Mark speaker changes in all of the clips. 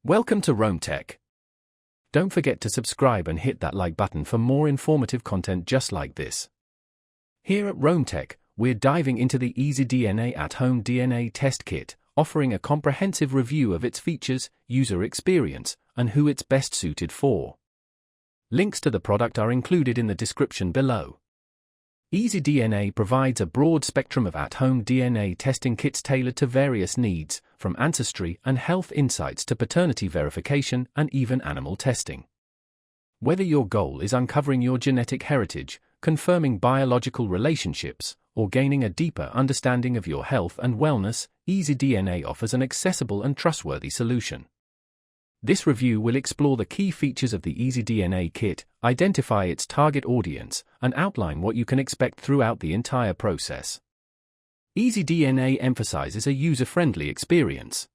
Speaker 1: Welcome to Rome Tech. Don't forget to subscribe and hit that like button for more informative content just like this. Here at Rome Tech, we're diving into the EasyDNA at-home DNA test kit, offering a comprehensive review of its features, user experience, and who it's best suited for. Links to the product are included in the description below. EasyDNA provides a broad spectrum of at-home DNA testing kits tailored to various needs, from ancestry and health insights to paternity verification and even animal testing. Whether your goal is uncovering your genetic heritage, confirming biological relationships, or gaining a deeper understanding of your health and wellness, EasyDNA offers an accessible and trustworthy solution. This review will explore the key features of the EasyDNA kit, identify its target audience, and outline what you can expect throughout the entire process. EasyDNA emphasizes a user-friendly experience.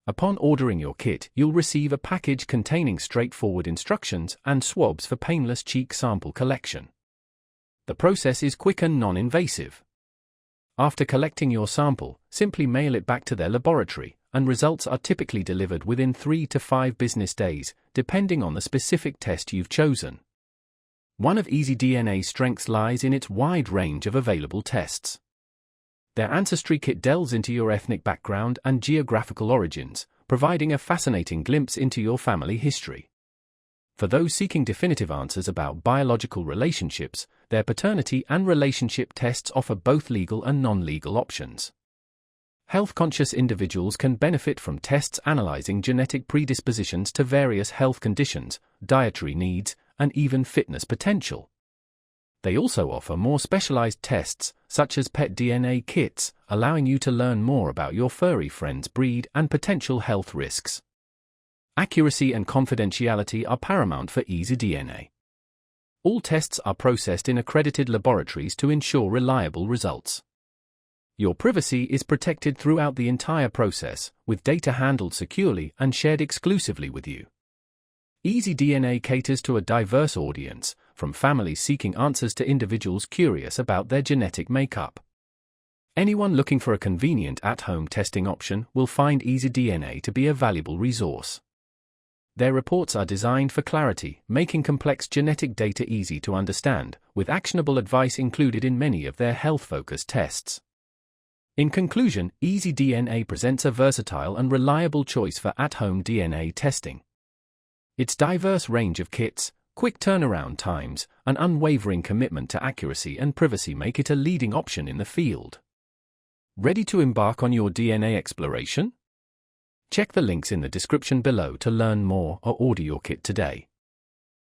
Speaker 1: Upon ordering your kit, you'll receive a package containing straightforward instructions and swabs for painless cheek sample collection. The process is quick and non-invasive. After collecting your sample, simply mail it back to their laboratory, and results are typically delivered within 3 to 5 business days, depending on the specific test you've chosen. One of EasyDNA's strengths lies in its wide range of available tests. Their Ancestry kit delves into your ethnic background and geographical origins, providing a fascinating glimpse into your family history. For those seeking definitive answers about biological relationships, their paternity and relationship tests offer both legal and non-legal options. Health-conscious individuals can benefit from tests analyzing genetic predispositions to various health conditions, dietary needs, and even fitness potential. They also offer more specialized tests, such as pet DNA kits, allowing you to learn more about your furry friend's breed and potential health risks. Accuracy and confidentiality are paramount for EasyDNA. All tests are processed in accredited laboratories to ensure reliable results. Your privacy is protected throughout the entire process, with data handled securely and shared exclusively with you. EasyDNA caters to a diverse audience, from families seeking answers to individuals curious about their genetic makeup. Anyone looking for a convenient at-home testing option will find EasyDNA to be a valuable resource. Their reports are designed for clarity, making complex genetic data easy to understand, with actionable advice included in many of their health-focused tests. In conclusion, EasyDNA presents a versatile and reliable choice for at-home DNA testing. Its diverse range of kits, quick turnaround times, and unwavering commitment to accuracy and privacy make it a leading option in the field. Ready to embark on your DNA exploration? Check the links in the description below to learn more or order your kit today.